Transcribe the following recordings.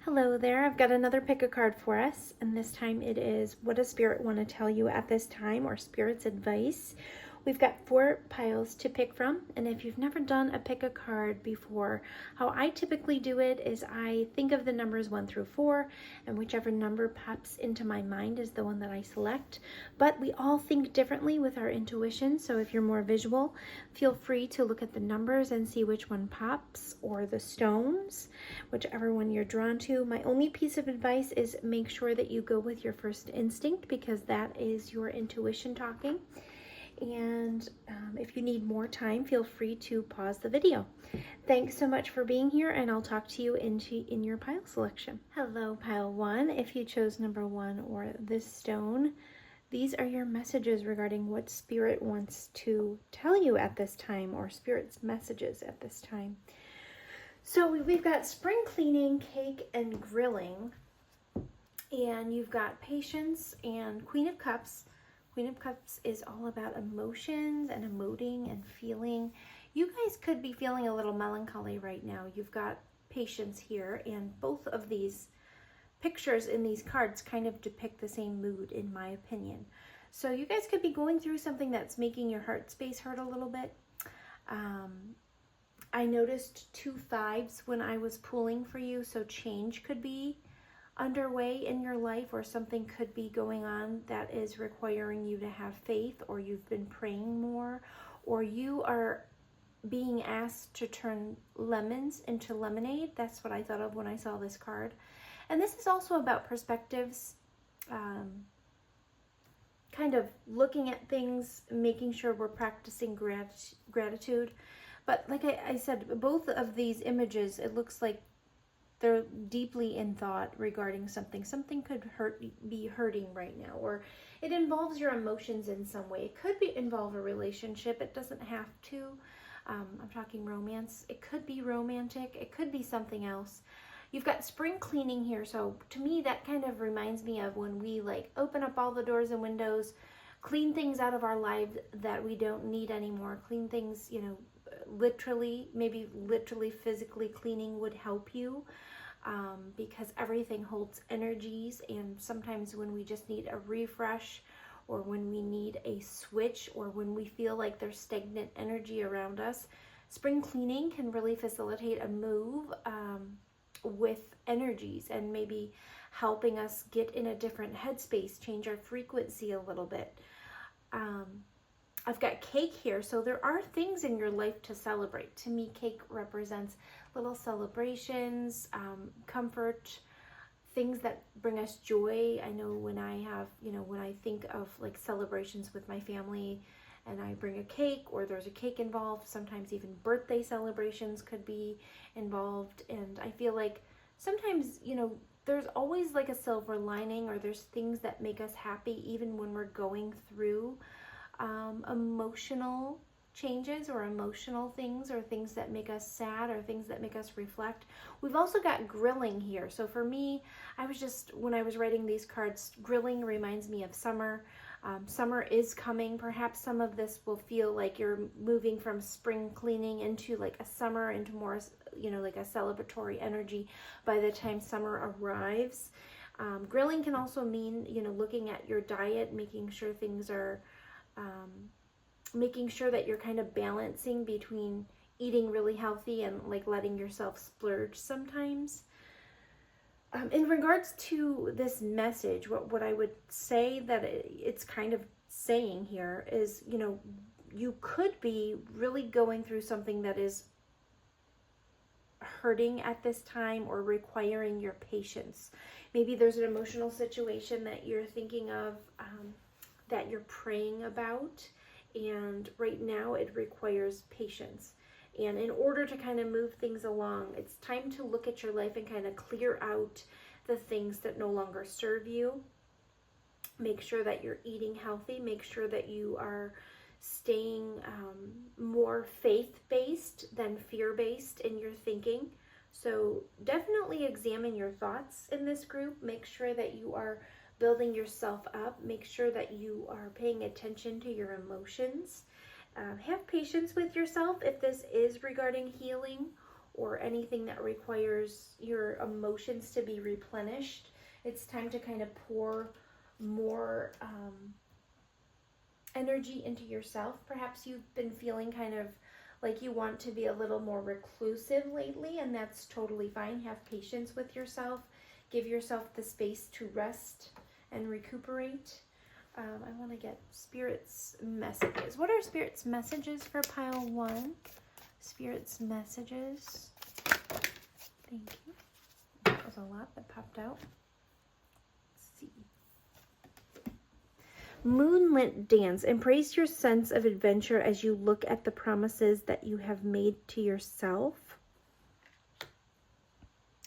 Hello there, I've got another pick a card for us, and this time it is what does Spirit want to tell you at this time, or Spirit's advice. We've got 4 piles to pick from, and if you've never done a pick a card before, how I typically do it is I think of the numbers 1 through 4, and whichever number pops into my mind is the one that I select. But we all think differently with our intuition, so if you're more visual, feel free to look at the numbers and see which one pops, or the stones, whichever one you're drawn to. My only piece of advice is make sure that you go with your first instinct, because that is your intuition talking. And if you need more time, feel free to pause the video. Thanks so much for being here, and I'll talk to you in your pile selection. Hello, pile 1. If you chose number 1 or this stone, these are your messages regarding what Spirit wants to tell you at this time, or Spirit's messages at this time. So we've got spring cleaning, cake, and grilling, and you've got patience and Queen of Cups. Queen of Cups is all about emotions and emoting and feeling. You guys could be feeling a little melancholy right now. You've got patience here, and both of these pictures in these cards kind of depict the same mood, in my opinion. So you guys could be going through something that's making your heart space hurt a little bit. I noticed 2 5s when I was pulling for you, so change could be underway in your life, or something could be going on that is requiring you to have faith, or you've been praying more, or you are being asked to turn lemons into lemonade. That's what I thought of when I saw this card. And this is also about perspectives, kind of looking at things, making sure we're practicing gratitude. But like I said, both of these images, it looks like they're deeply in thought regarding something. Something could be hurting right now, or it involves your emotions in some way. It could involve a relationship. It doesn't have to. I'm talking romance. It could be romantic. It could be something else. You've got spring cleaning here, so to me that kind of reminds me of when we open up all the doors and windows, clean things out of our lives that we don't need anymore, clean things, literally, maybe literally physically cleaning would help you, because everything holds energies, and sometimes when we just need a refresh, or when we need a switch, or when we feel like there's stagnant energy around us, spring cleaning can really facilitate a move with energies, and maybe helping us get in a different headspace, change our frequency a little bit. I've got cake here, so there are things in your life to celebrate. To me, cake represents little celebrations, comfort, things that bring us joy. I know when I have, when I think of celebrations with my family, and I bring a cake, or there's a cake involved, sometimes even birthday celebrations could be involved. And I feel like sometimes, there's always a silver lining, or there's things that make us happy even when we're going through emotional changes, or emotional things, or things that make us sad, or things that make us reflect. We've also got grilling here. So for me, when I was writing these cards, grilling reminds me of summer. Summer is coming. Perhaps some of this will feel like you're moving from spring cleaning into a summer, into more, a celebratory energy by the time summer arrives. Grilling can also mean, looking at your diet, making sure things are, making sure that you're kind of balancing between eating really healthy and letting yourself splurge sometimes. In regards to this message, what I would say that it's kind of saying here is, you could be really going through something that is hurting at this time, or requiring your patience. Maybe there's an emotional situation that you're thinking of, that you're praying about, and right now it requires patience. And in order to kind of move things along, it's time to look at your life and kind of clear out the things that no longer serve you. Make sure that you're eating healthy. Make sure that you are staying more faith-based than fear-based in your thinking. So definitely examine your thoughts in this group. Make sure that you are building yourself up. Make sure that you are paying attention to your emotions. Have patience with yourself if this is regarding healing or anything that requires your emotions to be replenished. It's time to kind of pour more energy into yourself. Perhaps you've been feeling kind of like you want to be a little more reclusive lately, and that's totally fine. Have patience with yourself. Give yourself the space to rest and recuperate. I want to get Spirit's messages. What are Spirit's messages for pile 1? Spirit's messages. Thank you. That was a lot that popped out. Let's see. Moonlit dance. Embrace your sense of adventure as you look at the promises that you have made to yourself.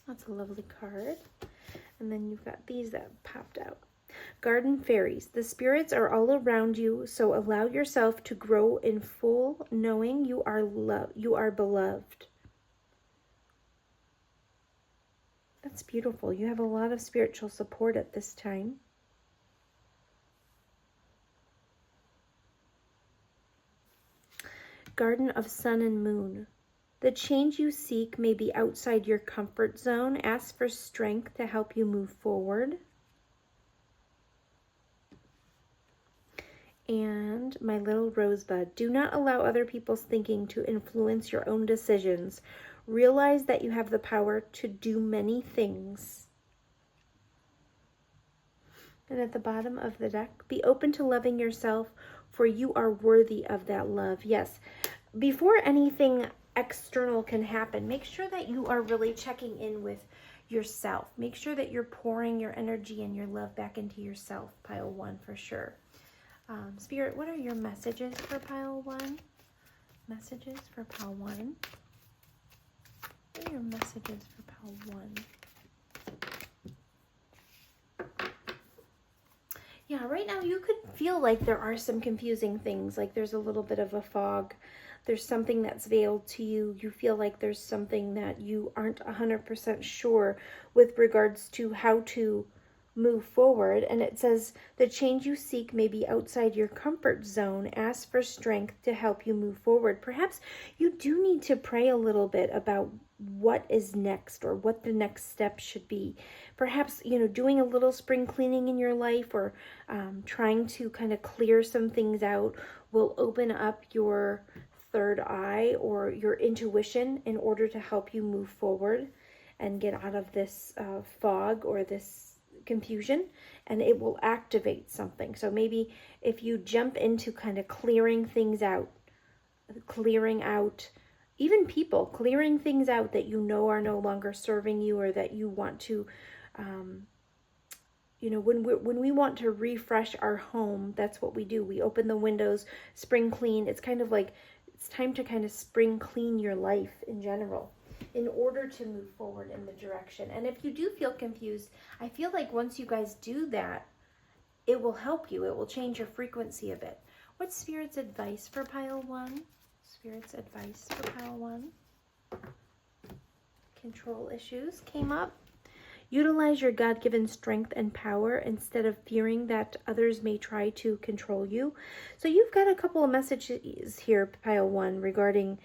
That's a lovely card. And then you've got these that popped out. Garden fairies. The spirits are all around you, so allow yourself to grow in full knowing you are beloved. That's beautiful. You have a lot of spiritual support at this time. Garden of Sun and Moon. The change you seek may be outside your comfort zone. Ask for strength to help you move forward. And my little rosebud. Do not allow other people's thinking to influence your own decisions. Realize that you have the power to do many things. And at the bottom of the deck, be open to loving yourself, for you are worthy of that love. Yes, before anything external can happen, make sure that you are really checking in with yourself. Make sure that you're pouring your energy and your love back into yourself, pile 1 for sure. Spirit, what are your messages for pile 1? Messages for pile 1. What are your messages for pile 1? Yeah, right now you could feel like there are some confusing things, like there's a little bit of a fog. There's something that's veiled to you. You feel like there's something that you aren't 100% sure with regards to how to move forward. And it says, the change you seek may be outside your comfort zone. Ask for strength to help you move forward. Perhaps you do need to pray a little bit about what is next or what the next step should be. Perhaps, doing a little spring cleaning in your life, or trying to kind of clear some things out will open up your third eye or your intuition in order to help you move forward and get out of this fog or this confusion, and it will activate something. So maybe if you jump into kind of clearing things out, clearing out even people, clearing things out that you know are no longer serving you, or that you want to when we want to refresh our home, that's what we do. We open the windows, spring clean. It's kind of like it's time to kind of spring clean your life in general, in order to move forward in the direction. And if you do feel confused, I feel like once you guys do that, it will help you. It will change your frequency a bit. What's Spirit's advice for pile 1? Spirit's advice for pile 1. Control issues came up. Utilize your God-given strength and power instead of fearing that others may try to control you. So you've got a couple of messages here, pile 1, regarding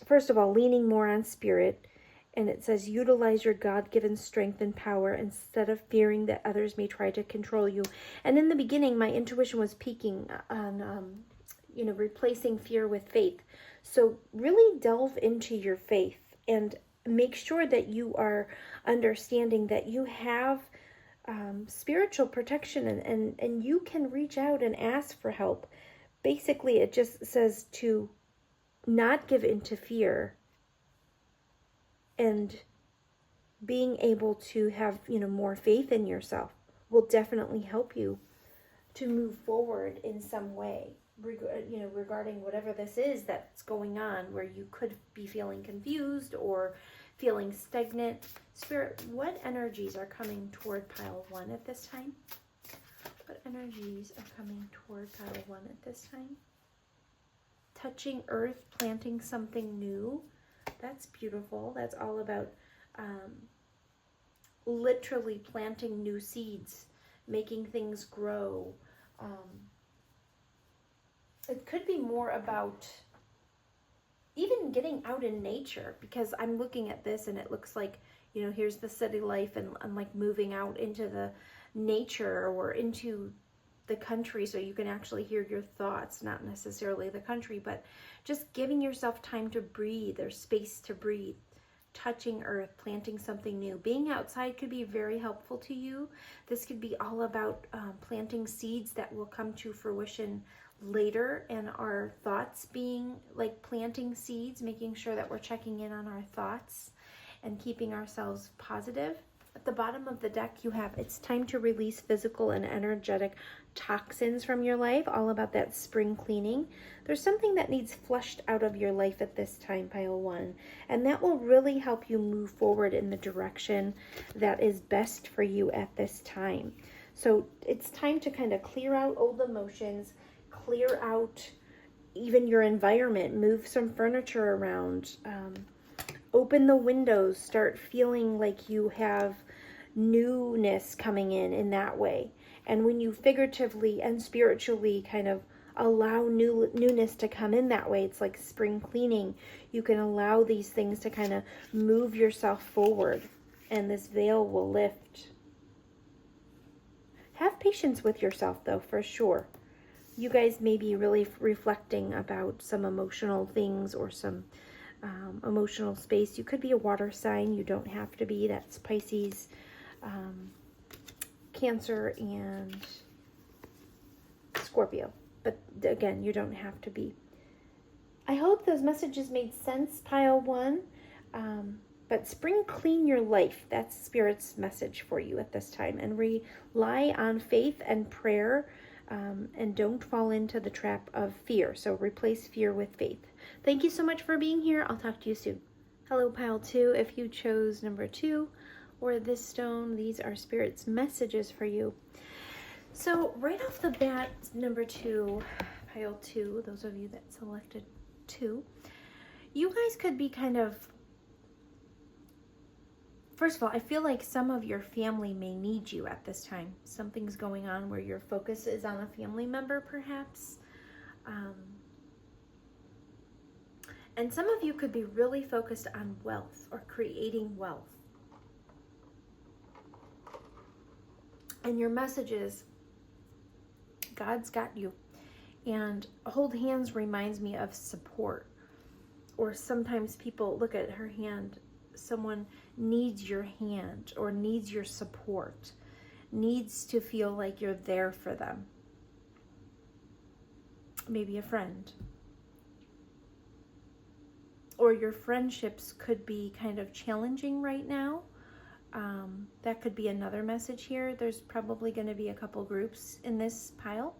first of all, leaning more on Spirit. And it says, utilize your God-given strength and power instead of fearing that others may try to control you. And in the beginning, my intuition was peaking on, replacing fear with faith. So really delve into your faith and make sure that you are understanding that you have spiritual protection, and you can reach out and ask for help. Basically, it just says to not give in to fear, and being able to have, more faith in yourself will definitely help you to move forward in some way, regarding whatever this is that's going on, where you could be feeling confused or feeling stagnant. Spirit, what energies are coming toward pile 1 at this time? What energies are coming toward pile 1 at this time? Touching earth, planting something new. That's beautiful. That's all about literally planting new seeds, making things grow. It could be more about even getting out in nature, because I'm looking at this and it looks like, you know, here's the city life, and I'm like moving out into the nature or into the country so you can actually hear your thoughts, not necessarily the country, but just giving yourself time to breathe or space to breathe, touching earth, planting something new. Being outside could be very helpful to you. This could be all about planting seeds that will come to fruition later, and our thoughts being like planting seeds, making sure that we're checking in on our thoughts and keeping ourselves positive. At the bottom of the deck, you have, it's time to release physical and energetic toxins from your life, all about that spring cleaning. There's something that needs flushed out of your life at this time, pile 1, and that will really help you move forward in the direction that is best for you at this time. So it's time to kind of clear out old emotions, clear out even your environment, move some furniture around, open the windows, start feeling like you have newness coming in that way. And when you figuratively and spiritually kind of allow newness to come in that way, it's like spring cleaning. You can allow these things to kind of move yourself forward, and this veil will lift. Have patience with yourself, though, for sure. You guys may be really reflecting about some emotional things or some emotional space. You could be a water sign. You don't have to be. That's Pisces, Cancer, and Scorpio. But again, you don't have to be. I hope those messages made sense, pile 1. But spring clean your life. That's Spirit's message for you at this time. And rely on faith and prayer. And don't fall into the trap of fear. So replace fear with faith. Thank you so much for being here. I'll talk to you soon. Hello, pile 2. If you chose number 2 or this stone, these are Spirit's messages for you. So right off the bat, number 2, pile 2, those of you that selected 2, you guys could be kind of, first of all, I feel like some of your family may need you at this time. Something's going on where your focus is on a family member, perhaps. And some of you could be really focused on wealth or creating wealth. And your message is, God's got you. And hold hands reminds me of support. Or sometimes people look at her hand, someone needs your hand or needs your support, needs to feel like you're there for them. Maybe a friend. Or your friendships could be kind of challenging right now. That could be another message here. There's probably going to be a couple groups in this pile.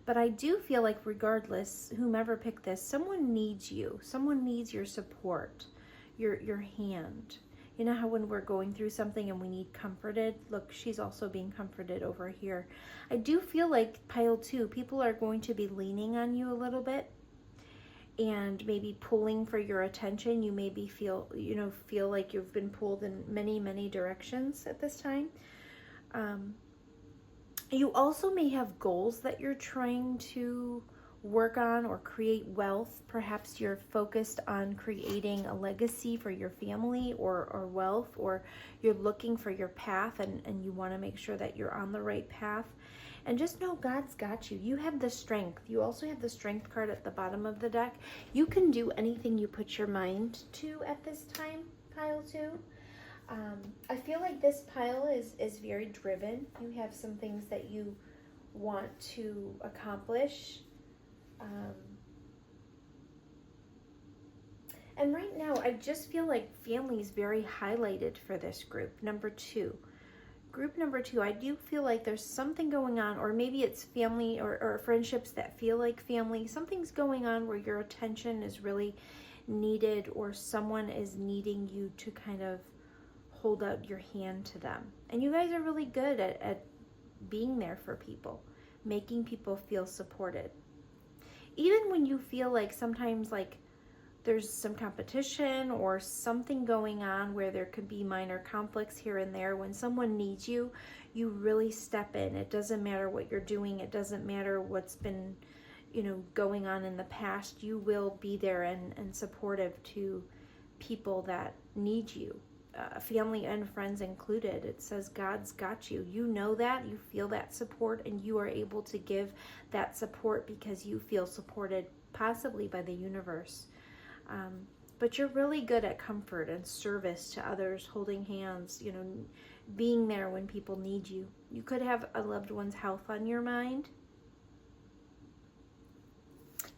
But I do feel like regardless, whomever picked this, someone needs you. Someone needs your support, your hand. You know how when we're going through something and we need comforted? Look, she's also being comforted over here. I do feel like pile 2, people are going to be leaning on you a little bit and maybe pulling for your attention. You maybe feel like you've been pulled in many, many directions at this time. You also may have goals that you're trying to work on or create wealth. Perhaps you're focused on creating a legacy for your family or wealth, or you're looking for your path and you want to make sure that you're on the right path. And just know God's got you. You have the strength. You also have the strength card at the bottom of the deck. You can do anything you put your mind to at this time, pile 2. I feel like this pile is very driven. You have some things that you want to accomplish. And right now, I just feel like family is very highlighted for this group, number 2. Group number 2, I do feel like there's something going on, or maybe it's family or friendships that feel like family. Something's going on where your attention is really needed, or someone is needing you to kind of hold out your hand to them. And you guys are really good at being there for people, making people feel supported. Even when you feel like sometimes like there's some competition or something going on where there could be minor conflicts here and there, when someone needs you, you really step in. It doesn't matter what you're doing. It doesn't matter what's been, going on in the past, you will be there and supportive to people that need you, family and friends included. It says God's got you. You know that, you feel that support, and you are able to give that support because you feel supported, possibly by the universe. But you're really good at comfort and service to others, holding hands, being there when people need you. You could have a loved one's health on your mind.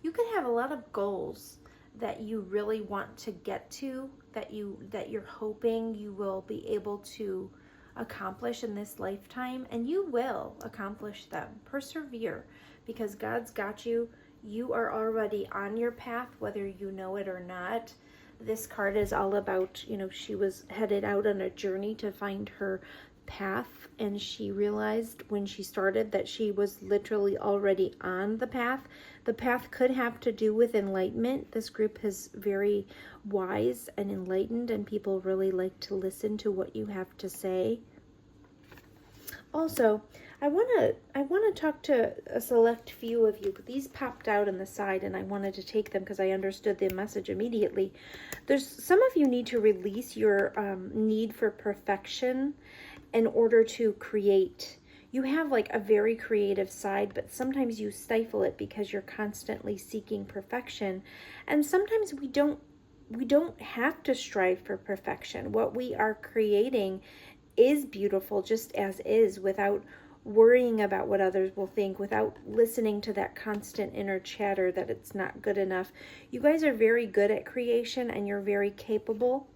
You could have a lot of goals that you really want to get to, that you're hoping you will be able to accomplish in this lifetime, and you will accomplish them. Persevere, because God's got you. You are already on your path, whether you know it or not. This card is all about, she was headed out on a journey to find her path, and she realized when she started that she was literally already on the path. The path could have to do with enlightenment. This group is very wise and enlightened, and people really like to listen to what you have to say. Also, I want to talk to a select few of you. These popped out on the side, and I wanted to take them because I understood the message immediately. There's some of you need to release your need for perfection in order to create. You have like a very creative side, but sometimes you stifle it because you're constantly seeking perfection. And sometimes we don't have to strive for perfection. What we are creating is beautiful just as is, without worrying about what others will think, without listening to that constant inner chatter that it's not good enough. You guys are very good at creation, and you're very capable.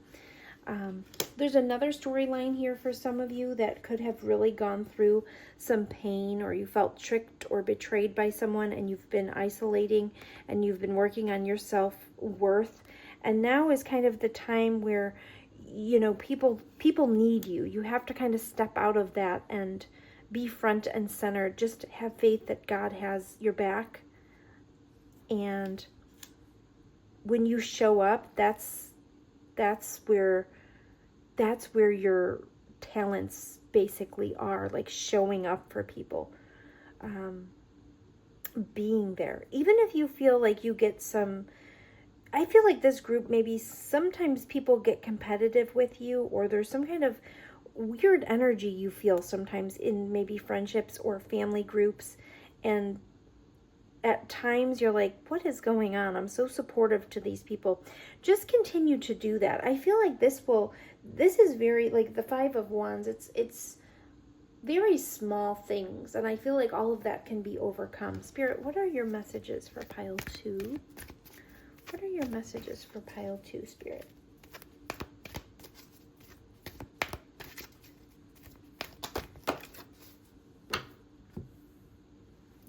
There's another storyline here for some of you that could have really gone through some pain, or you felt tricked or betrayed by someone, and you've been isolating and you've been working on your self-worth. And now is kind of the time where, people need you. You have to kind of step out of that and be front and center. Just have faith that God has your back. And when you show up, that's where your talents basically are, like showing up for people, being there. Even if you feel like you get I feel like this group, maybe sometimes people get competitive with you, or there's some kind of weird energy you feel sometimes in maybe friendships or family groups, and at times you're like, what is going on? I'm so supportive to these people. Just continue to do that. I feel like this is very, like the Five of Wands, it's very small things, and I feel like all of that can be overcome. Spirit, what are your messages for pile 2? What are your messages for pile 2, Spirit?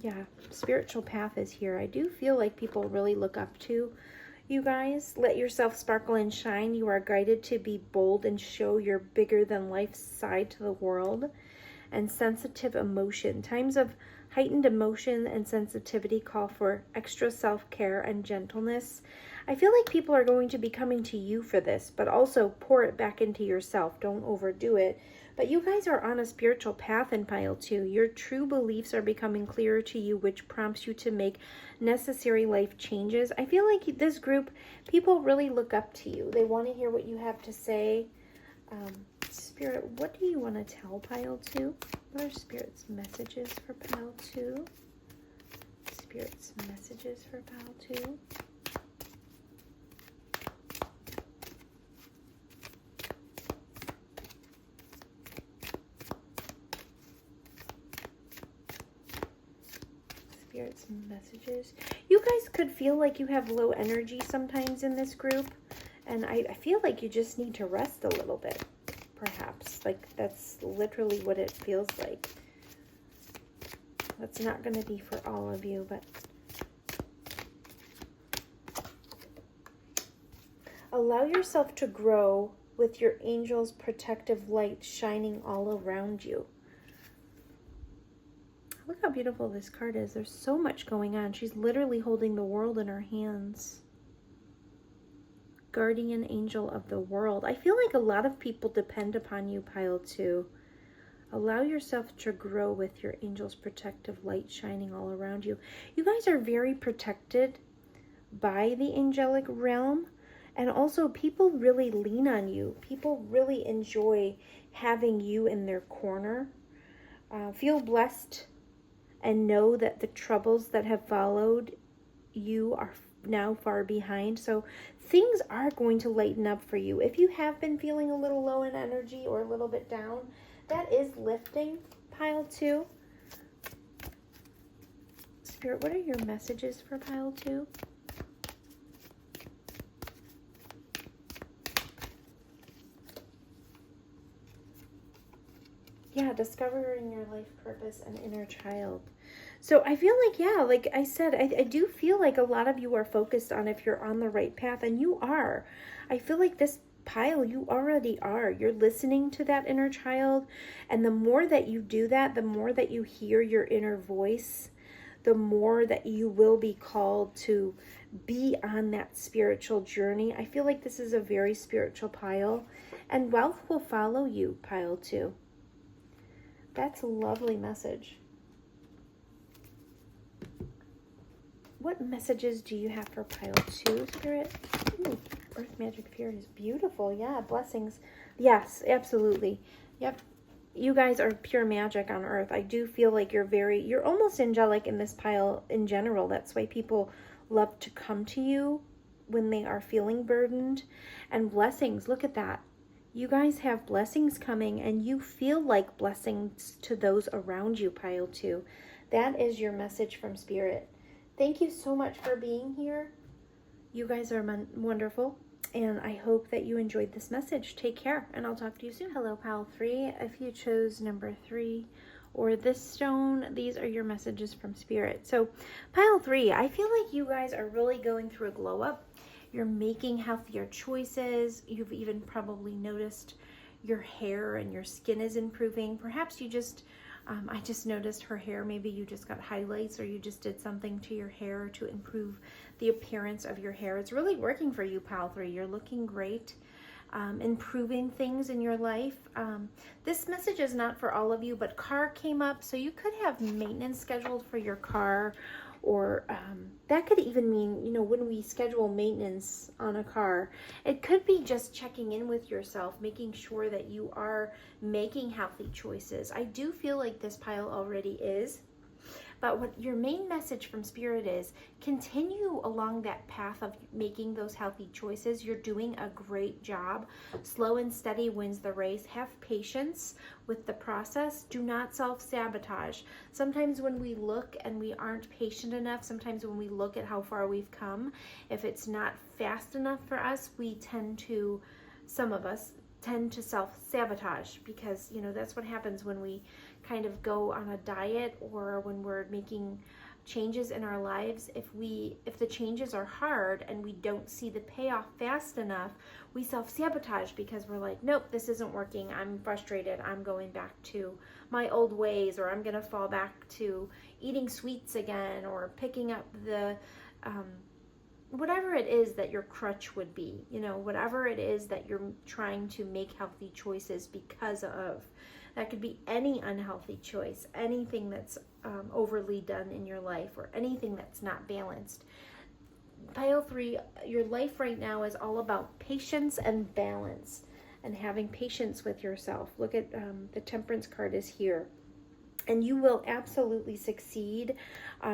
Yeah, spiritual path is here. I do feel like people really look up to you guys. Let yourself sparkle and shine. You are guided to be bold and show your bigger than life side to the world. And sensitive emotion. Times of heightened emotion and sensitivity call for extra self-care and gentleness. I feel like people are going to be coming to you for this, but also pour it back into yourself. Don't overdo it. But you guys are on a spiritual path in pile 2. Your true beliefs are becoming clearer to you, which prompts you to make necessary life changes. I feel like this group, people really look up to you. They want to hear what you have to say. Spirit, what do you want to tell pile 2? What are Spirit's messages for pile 2? Spirit's messages for pile 2. Spirit's messages. You guys could feel like you have low energy sometimes in this group, and I feel like you just need to rest a little bit, perhaps. Like, that's literally what it feels like. That's not going to be for all of you, but allow yourself to grow with your angel's protective light shining all around you. Look how beautiful this card is. There's so much going on. She's literally holding the world in her hands. Guardian angel of the world. I feel like a lot of people depend upon you, pile 2. Allow yourself to grow with your angel's protective light shining all around you. You guys are very protected by the angelic realm. And also, people really lean on you. People really enjoy having you in their corner. Feel blessed and know that the troubles that have followed you are now far behind. So things are going to lighten up for you. If you have been feeling a little low in energy or a little bit down, that is lifting, pile 2. Spirit, what are your messages for pile 2? Yeah, discovering your life purpose and inner child. So I feel like, yeah, like I said, I do feel like a lot of you are focused on if you're on the right path, and you are. I feel like this pile, you already are. You're listening to that inner child, and the more that you do that, the more that you hear your inner voice, the more that you will be called to be on that spiritual journey. I feel like this is a very spiritual pile, and wealth will follow you, pile 2. That's a lovely message. What messages do you have for pile 2, Spirit? Ooh, Earth Magic Fairy is beautiful. Yeah, blessings. Yes, absolutely. Yep. You guys are pure magic on Earth. I do feel like you're almost angelic in this pile in general. That's why people love to come to you when they are feeling burdened. And blessings, look at that. You guys have blessings coming, and you feel like blessings to those around you, pile 2. That is your message from Spirit. Thank you so much for being here. You guys are wonderful, and I hope that you enjoyed this message. Take care, and I'll talk to you soon. Hello, pile 3. If you chose number 3 or this stone, these are your messages from Spirit. So pile 3, I feel like you guys are really going through a glow up. You're making healthier choices. You've even probably noticed your hair and your skin is improving. Perhaps you just, I just noticed her hair. Maybe you just got highlights, or you just did something to your hair to improve the appearance of your hair. It's really working for you, pile 3. You're looking great. Improving things in your life. This message is not for all of you, but car came up. So you could have maintenance scheduled for your car. Or that could even mean, when we schedule maintenance on a car, it could be just checking in with yourself, making sure that you are making healthy choices. I do feel like this pile already is. But what your main message from Spirit is, continue along that path of making those healthy choices. You're doing a great job. Slow and steady wins the race. Have patience with the process. Do not self-sabotage. Sometimes when we look and we aren't patient enough, sometimes when we look at how far we've come, if it's not fast enough for us, some of us tend to self-sabotage, because that's what happens when we kind of go on a diet, or when we're making changes in our lives. If the changes are hard and we don't see the payoff fast enough, we self-sabotage, because we're like, nope, this isn't working. I'm frustrated. I'm going back to my old ways, or I'm gonna fall back to eating sweets again, or picking up the whatever it is that your crutch would be, whatever it is that you're trying to make healthy choices because of. That could be any unhealthy choice, anything that's overly done in your life, or anything that's not balanced. Pile 3, your life right now is all about patience and balance, and having patience with yourself. Look at the Temperance card is here. And you will absolutely succeed.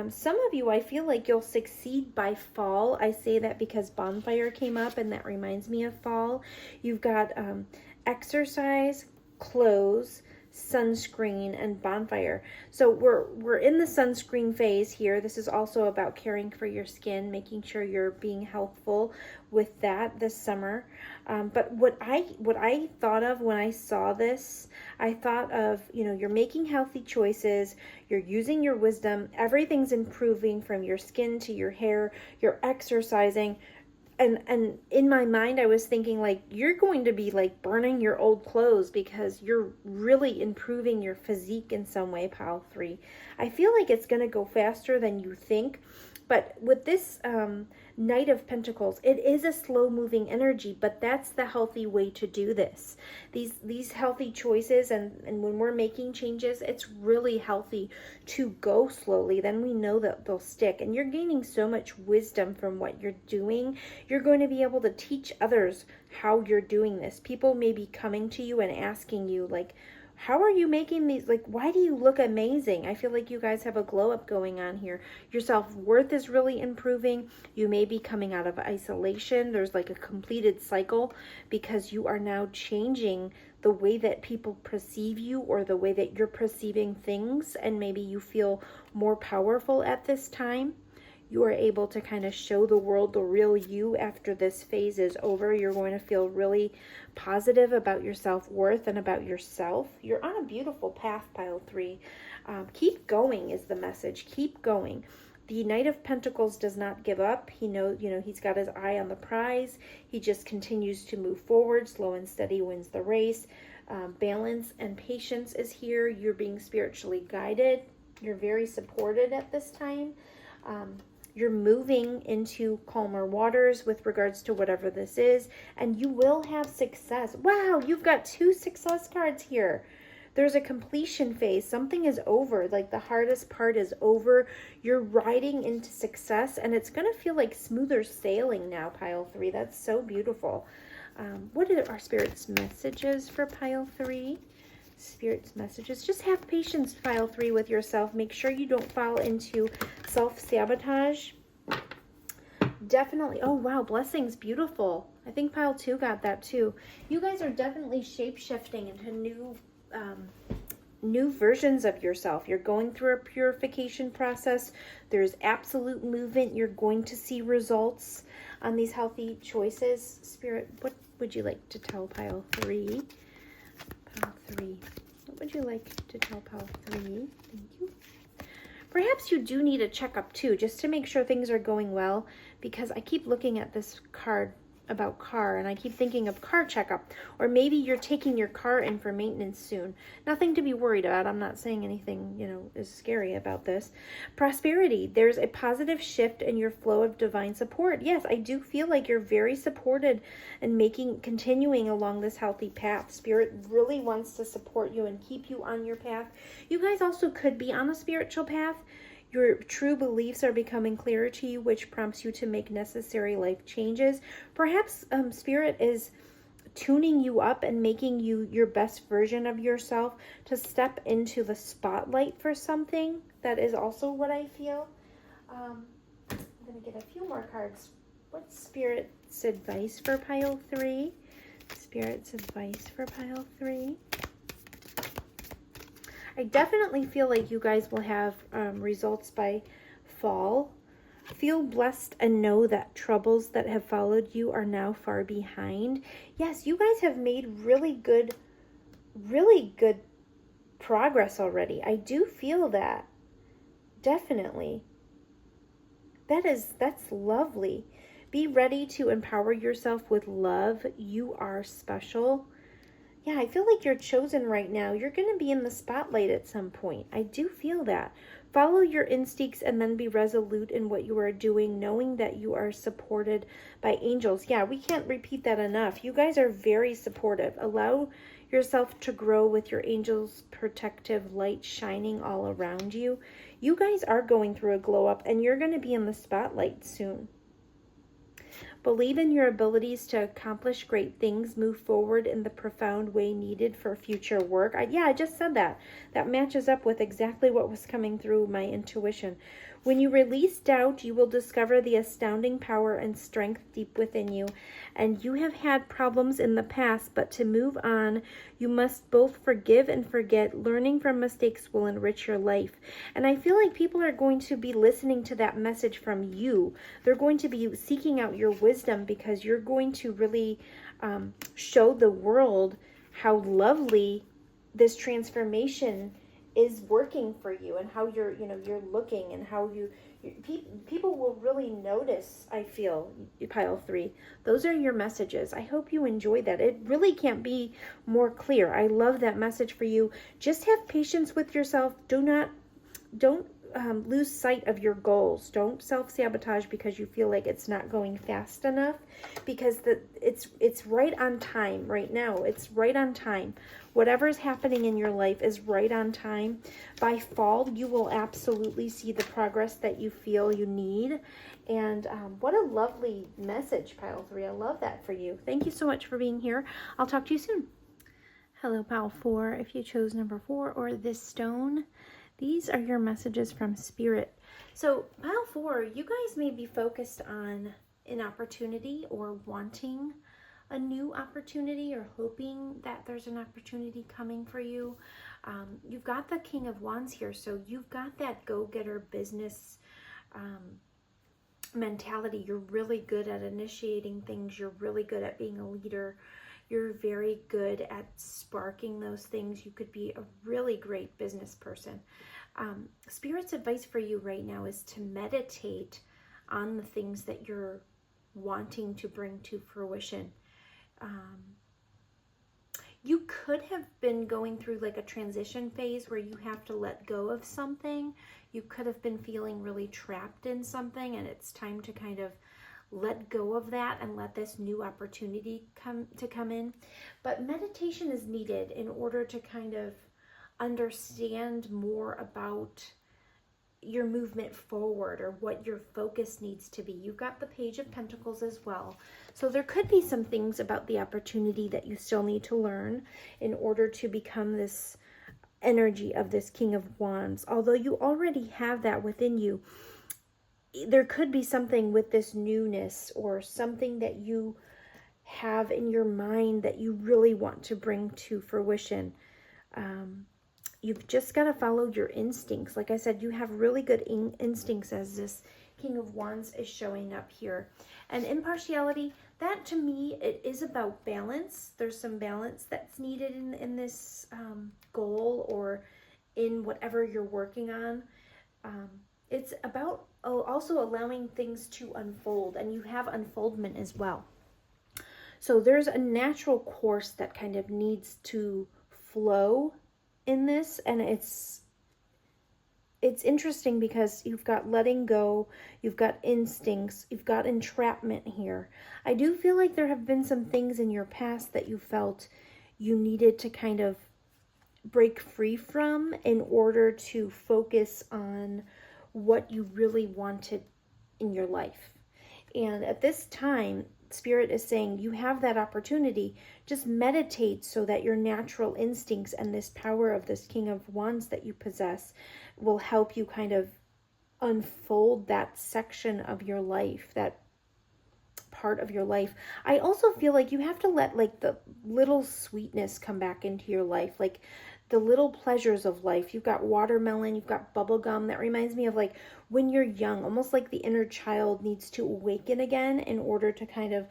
Some of you, I feel like you'll succeed by fall. I say that because bonfire came up, and that reminds me of fall. You've got exercise, clothes, sunscreen, and bonfire. So we're in the sunscreen phase here. This is also about caring for your skin, making sure you're being healthful with that this summer. But what I thought of when I saw this, I thought of, you're making healthy choices, you're using your wisdom, everything's improving from your skin to your hair, you're exercising. And in my mind, I was thinking, like, you're going to be like burning your old clothes, because you're really improving your physique in some way, pile 3. I feel like it's going to go faster than you think. But with this Knight of Pentacles. It is a slow moving energy, but that's the healthy way to do this. These healthy choices, and when we're making changes, it's really healthy to go slowly. Then we know that they'll stick, and you're gaining so much wisdom from what you're doing. You're going to be able to teach others how you're doing this. People may be coming to you and asking you, like, how are you making these? Like, why do you look amazing? I feel like you guys have a glow up going on here. Your self-worth is really improving. You may be coming out of isolation. There's like a completed cycle because you are now changing the way that people perceive you or the way that you're perceiving things. And maybe you feel more powerful at this time. You are able to kind of show the world the real you after this phase is over. You're going to feel really positive about your self-worth and about yourself. You're on a beautiful path, pile 3. Keep going is the message. Keep going. The Knight of Pentacles does not give up. He knows, he's got his eye on the prize. He just continues to move forward. Slow and steady wins the race. Balance and patience is here. You're being spiritually guided. You're very supported at this time. You're moving into calmer waters with regards to whatever this is, and you will have success. Wow, you've got 2 success cards here. There's a completion phase. Something is over. Like the hardest part is over. You're riding into success, and it's going to feel like smoother sailing now, pile 3. That's so beautiful. What are our Spirit's messages for pile 3? Spirit's messages. Just have patience, pile 3, with yourself. Make sure you don't fall into self-sabotage. Definitely. Oh, wow. Blessings. Beautiful. I think pile 2 got that too. You guys are definitely shape-shifting into new versions of yourself. You're going through a purification process. There's absolute movement. You're going to see results on these healthy choices. Spirit, what would you like to tell pile 3? Pile 3. What would you like to tell pile 3? Thank you. Perhaps you do need a checkup too, just to make sure things are going well, because I keep looking at this card about car and I keep thinking of car checkup, or maybe you're taking your car in for maintenance soon. Nothing to be worried about. I'm not saying anything, is scary about this. Prosperity. There's a positive shift in your flow of divine support. Yes, I do feel like you're very supported and continuing along this healthy path. Spirit really wants to support you and keep you on your path. You guys also could be on a spiritual path. Your true beliefs are becoming clearer to you, which prompts you to make necessary life changes. Perhaps Spirit is tuning you up and making you your best version of yourself to step into the spotlight for something. That is also what I feel. I'm going to get a few more cards. What's Spirit's advice for pile 3? Spirit's advice for pile 3. I definitely feel like you guys will have results by fall. Feel blessed and know that troubles that have followed you are now far behind. Yes, you guys have made really good progress already. I do feel that. Definitely. That's lovely. Be ready to empower yourself with love. You are special. Yeah, I feel like you're chosen right now. You're going to be in the spotlight at some point. I do feel that. Follow your instincts and then be resolute in what you are doing, knowing that you are supported by angels. Yeah, we can't repeat that enough. You guys are very supportive. Allow yourself to grow with your angels' protective light shining all around you. You guys are going through a glow up and you're going to be in the spotlight soon. Believe in your abilities to accomplish great things. Move forward in the profound way needed for future work. I just said that. That matches up with exactly what was coming through my intuition. When you release doubt, you will discover the astounding power and strength deep within you. And you have had problems in the past, but to move on, you must both forgive and forget. Learning from mistakes will enrich your life. And I feel like people are going to be listening to that message from you. They're going to be seeking out your wisdom because you're going to really show the world how lovely this transformation is working for you, and how you're looking, and how people will really notice. I feel, pile 3. Those are your messages. I hope you enjoyed that. It really can't be more clear. I love that message for you. Just have patience with yourself. Don't lose sight of your goals. Don't self-sabotage because you feel like it's not going fast enough, because it's right on time right now. It's right on time. Whatever's happening in your life is right on time. By fall, you will absolutely see the progress that you feel you need. And what a lovely message, Pile 3. I love that for you. Thank you so much for being here. I'll talk to you soon. Hello, Pile 4. If you chose number 4 or this stone, these are your messages from Spirit. So, Pile 4, you guys may be focused on an opportunity or wanting a new opportunity or hoping that there's an opportunity coming for you. You've got the King of Wands here, so you've got that go-getter business mentality. You're really good at initiating things. You're really good at being a leader. You're very good at sparking those things. You could be a really great business person. Spirit's advice for you right now is to meditate on the things that you're wanting to bring to fruition. You could have been going through like a transition phase where you have to let go of something. You could have been feeling really trapped in something, and it's time to kind of let go of that and let this new opportunity come in. But meditation is needed in order to kind of understand more about your movement forward or what your focus needs to be. You've got the Page of Pentacles as well. So there could be some things about the opportunity that you still need to learn in order to become this energy of this King of Wands. Although you already have that within you, there could be something with this newness or something that you have in your mind that you really want to bring to fruition. You've just got to follow your instincts. Like I said, you have really good instincts as this King of Wands is showing up here. And impartiality, that to me, it is about balance. There's some balance that's needed in this goal or in whatever you're working on. It's about also allowing things to unfold, and you have unfoldment as well. So there's a natural course that kind of needs to flow in this, and it's interesting because you've got letting go, you've got instincts, you've got entrapment here. I do feel like there have been some things in your past that you felt you needed to kind of break free from in order to focus on what you really wanted in your life. And at this time, Spirit is saying you have that opportunity. Just meditate so that your natural instincts and this power of this King of Wands that you possess will help you kind of unfold that section of your life, that part of your life. I also feel like you have to let like the little sweetness come back into your life, like the little pleasures of life. You've got watermelon, you've got bubble gum. That reminds me of like when you're young, almost like the inner child needs to awaken again in order to kind of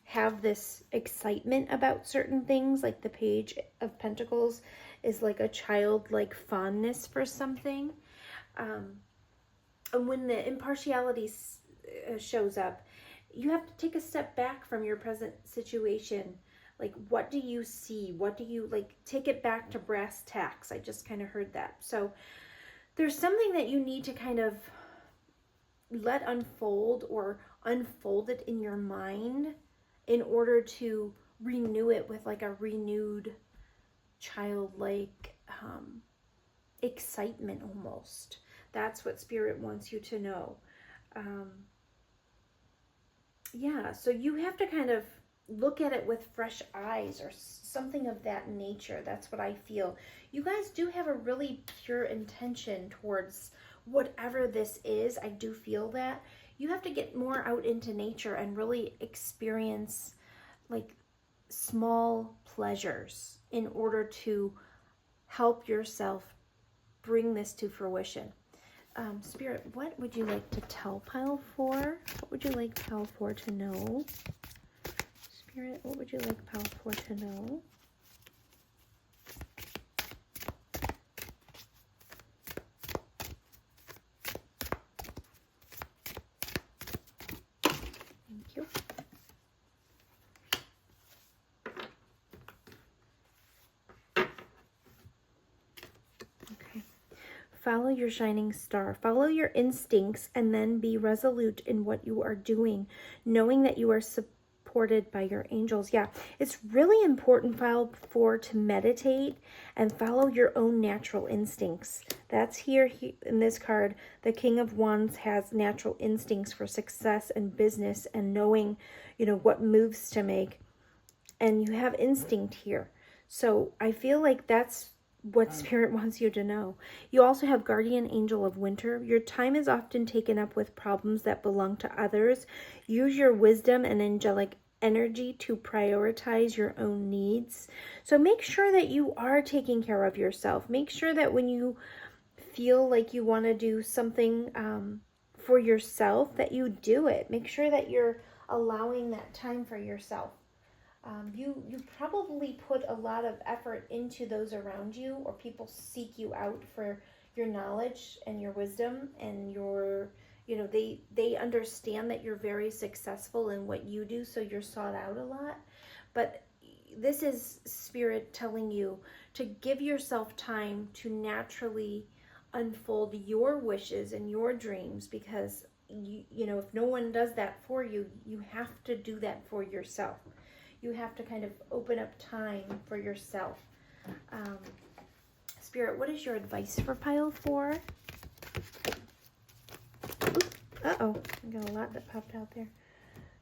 have this excitement about certain things. Like the Page of Pentacles is like a childlike fondness for something. And when the impartiality shows up, you have to take a step back from your present situation. Like, what do you see? What do you, like, take it back to brass tacks. I just kind of heard that. So there's something that you need to kind of let unfold or unfold it in your mind in order to renew it with like a renewed childlike excitement almost. That's what Spirit wants you to know. Yeah, so you have to kind of look at it with fresh eyes or something of that nature. That's what I feel. You guys do have a really pure intention towards whatever this is. I do feel that. You have to get more out into nature and really experience like small pleasures in order to help yourself bring this to fruition. Spirit, what would you like to tell Pile 4? What would you like Pile 4 to know? Spirit, what would you like Pile 4 to know? Thank you. Okay. follow your shining star. Follow your instincts and then be resolute in what you are doing, knowing that you are supported by your angels. Yeah, it's really important, Pile 4, to meditate and follow your own natural instincts. That's here in this card. The King of Wands has natural instincts for success and business and knowing, what moves to make. And you have instinct here. So I feel like that's what Spirit wants you to know. You also have Guardian Angel of Winter. Your time is often taken up with problems that belong to others. Use your wisdom and angelic energy to prioritize your own needs. So make sure that you are taking care of yourself. Make sure that when you feel like you want to do something for yourself, that you do it. Make sure that you're allowing that time for yourself. You probably put a lot of effort into those around you, or people seek you out for your knowledge and your wisdom and your, they understand that you're very successful in what you do, so you're sought out a lot. But this is Spirit telling you to give yourself time to naturally unfold your wishes and your dreams, because if no one does that for you, you have to do that for yourself. You have to kind of open up time for yourself. Spirit, what is your advice for Pile 4? Uh-oh, I got a lot that popped out there.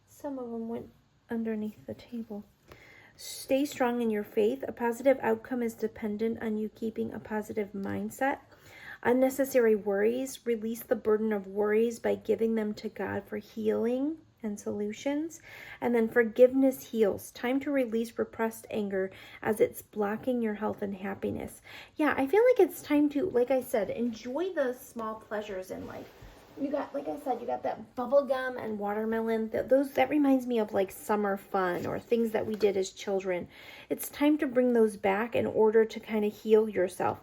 Some of them went underneath the table. Stay strong in your faith. A positive outcome is dependent on you keeping a positive mindset. Unnecessary worries. Release the burden of worries by giving them to God for healing and solutions. And then forgiveness heals. Time to release repressed anger as it's blocking your health and happiness. Yeah, I feel like it's time to, like I said, enjoy the small pleasures in life. You got, like I said, you got that bubble gum and watermelon. That reminds me of like summer fun or things that we did as children. It's time to bring those back in order to kind of heal yourself.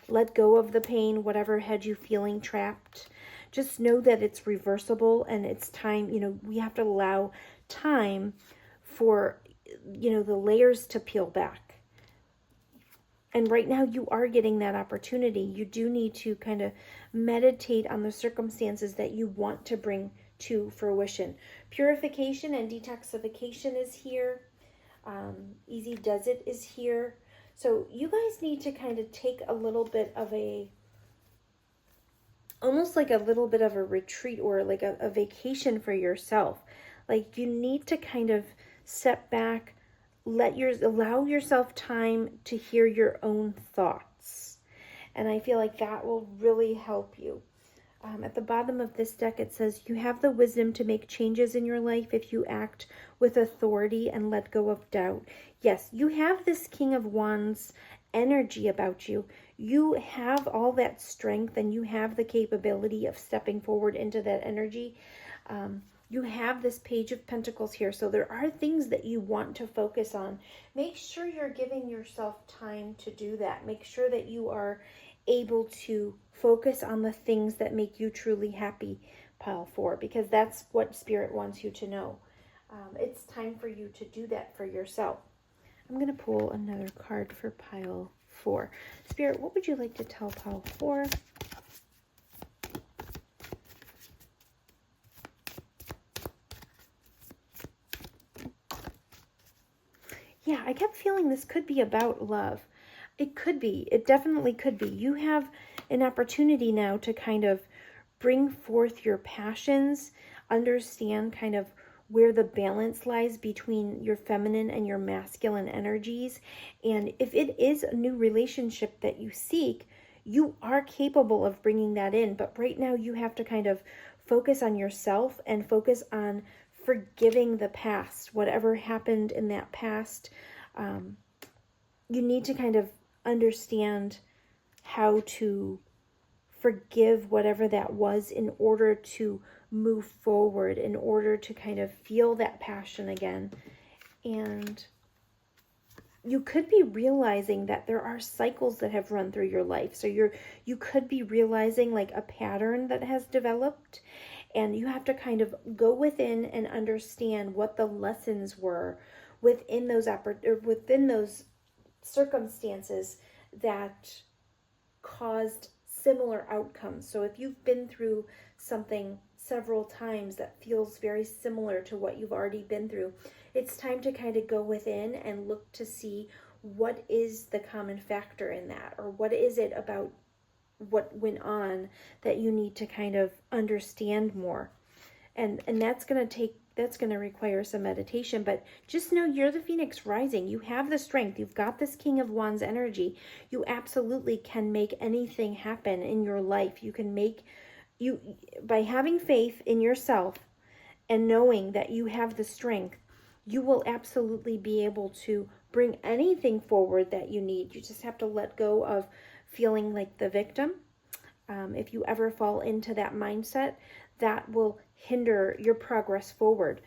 Let go of the pain, whatever had you feeling trapped. Just know that it's reversible, and it's time, we have to allow time for, the layers to peel back. And right now you are getting that opportunity. You do need to kind of meditate on the circumstances that you want to bring to fruition. Purification and detoxification is here. Easy Does It is here. So you guys need to kind of take a little bit of almost like a little bit of a retreat, or like a vacation for yourself. Like you need to kind of step back, allow yourself time to hear your own thoughts. And I feel like that will really help you. At the bottom of this deck, it says, you have the wisdom to make changes in your life if you act with authority and let go of doubt. Yes, you have this King of Wands energy about you. You have all that strength, and you have the capability of stepping forward into that energy. You have this Page of Pentacles here, so there are things that you want to focus on. Make sure you're giving yourself time to do that. Make sure that you are able to focus on the things that make you truly happy, Pile 4, because that's what Spirit wants you to know. It's time for you to do that for yourself. I'm going to pull another card for Pile 4. Spirit, what would you like to tell Pile 4? Yeah, I kept feeling this could be about love. It could be. It definitely could be. You have an opportunity now to kind of bring forth your passions, understand kind of where the balance lies between your feminine and your masculine energies. And if it is a new relationship that you seek, you are capable of bringing that in. But right now you have to kind of focus on yourself and focus on forgiving the past, whatever happened in that past. You need to kind of understand how to forgive whatever that was in order to move forward, in order to kind of feel that passion again. And you could be realizing that there are cycles that have run through your life. So you could be realizing like a pattern that has developed, and you have to kind of go within and understand what the lessons were within those circumstances that caused similar outcomes. So if you've been through something several times that feels very similar to what you've already been through, it's time to kind of go within and look to see what is the common factor in that, or what is it about what went on that you need to kind of understand more. And that's going to require some meditation, but just know you're the Phoenix rising. You have the strength. You've got this King of Wands energy. You absolutely can make anything happen in your life. You can make by having faith in yourself and knowing that you have the strength, you will absolutely be able to bring anything forward that you need. You just have to let go of feeling like the victim. If you ever fall into that mindset, that will hinder your progress forward.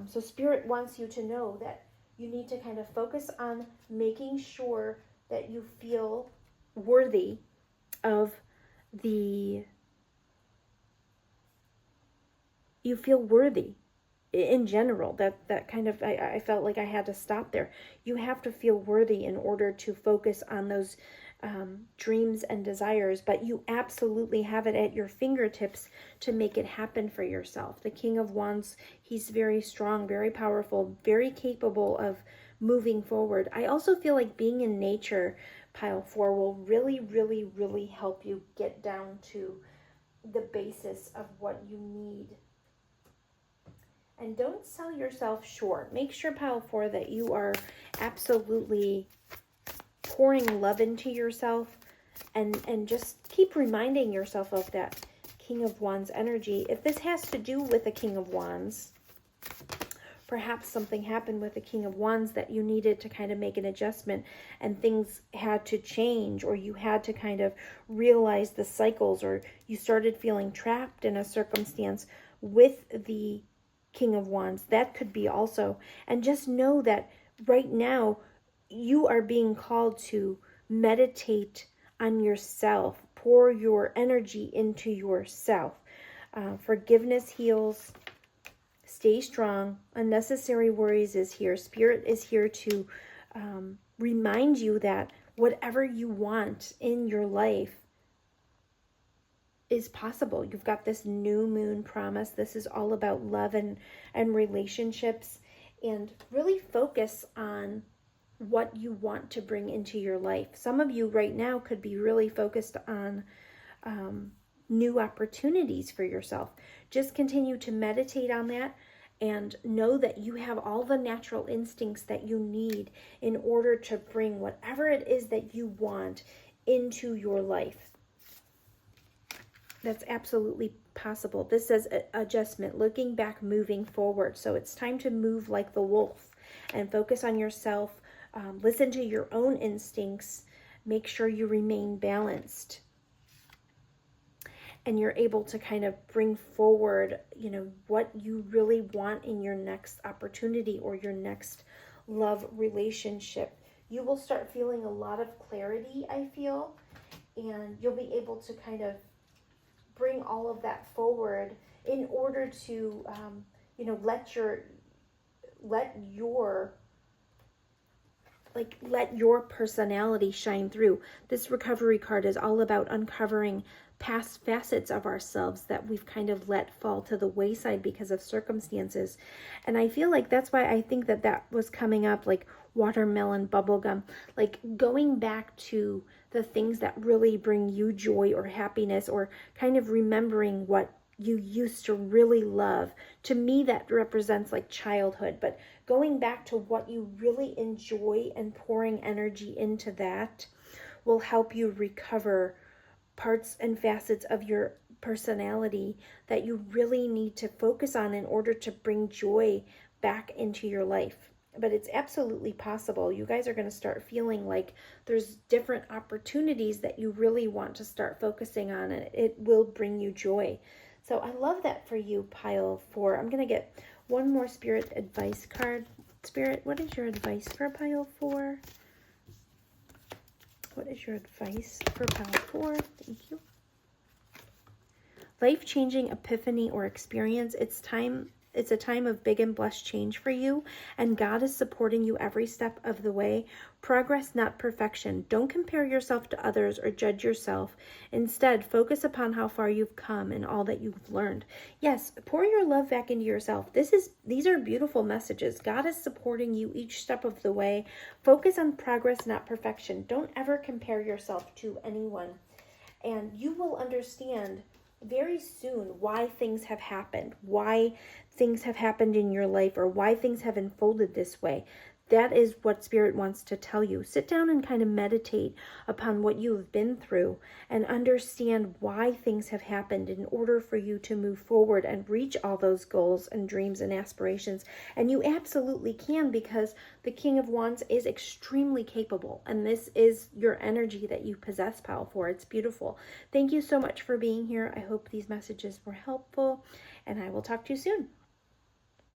So Spirit wants you to know that you need to kind of focus on making sure that you feel worthy of you feel worthy in general. That kind of, I felt like I had to stop there. You have to feel worthy in order to focus on those dreams and desires, but you absolutely have it at your fingertips to make it happen for yourself. The King of Wands, he's very strong, very powerful, very capable of moving forward. I also feel like being in nature, pile 4, will really, really, really help you get down to the basis of what you need. And don't sell yourself short. Make sure, pile 4, that you are absolutely pouring love into yourself, and just keep reminding yourself of that King of Wands energy. If this has to do with the King of Wands, perhaps something happened with the King of Wands that you needed to kind of make an adjustment, and things had to change, or you had to kind of realize the cycles, or you started feeling trapped in a circumstance with the King of Wands. That could be also. And just know that right now you are being called to meditate on yourself. Pour your energy into yourself. Forgiveness heals. Stay strong. Unnecessary worries is here. Spirit is here to remind you that whatever you want in your life is possible. You've got this new moon promise. This is all about love and relationships, and really focus on what you want to bring into your life. Some of you right now could be really focused on new opportunities for yourself. Just continue to meditate on that and know that you have all the natural instincts that you need in order to bring whatever it is that you want into your life. That's absolutely possible. This says adjustment, looking back, moving forward. So it's time to move like the wolf and focus on yourself. Listen to your own instincts. Make sure you remain balanced. And you're able to kind of bring forward, what you really want in your next opportunity or your next love relationship. You will start feeling a lot of clarity, I feel, and you'll be able to kind of bring all of that forward in order to, let your personality shine through. This recovery card is all about uncovering past facets of ourselves that we've kind of let fall to the wayside because of circumstances. And I feel like that's why I think that was coming up, like watermelon bubblegum, like going back to the things that really bring you joy or happiness, or kind of remembering what you used to really love. To me, that represents like childhood, but going back to what you really enjoy and pouring energy into that will help you recover parts and facets of your personality that you really need to focus on in order to bring joy back into your life. But it's absolutely possible. You guys are going to start feeling like there's different opportunities that you really want to start focusing on, and it will bring you joy. So I love that for you, pile 4. I'm going to get one more Spirit advice card. Spirit, what is your advice for pile 4? What is your advice for pile 4? Thank you. Life-changing epiphany or experience. It's time It's a time of big and blessed change for you, and God is supporting you every step of the way. Progress, not perfection. Don't compare yourself to others or judge yourself. Instead, focus upon how far you've come and all that you've learned. Yes, pour your love back into yourself. These are beautiful messages. God is supporting you each step of the way. Focus on progress, not perfection. Don't ever compare yourself to anyone. And you will understand very soon why things have happened, why things have happened in your life, or why things have unfolded this way. That is what Spirit wants to tell you. Sit down and kind of meditate upon what you have been through and understand why things have happened in order for you to move forward and reach all those goals and dreams and aspirations. And you absolutely can, because the King of Wands is extremely capable, and this is your energy that you possess, Pal, for. It's beautiful. Thank you so much for being here. I hope these messages were helpful, and I will talk to you soon.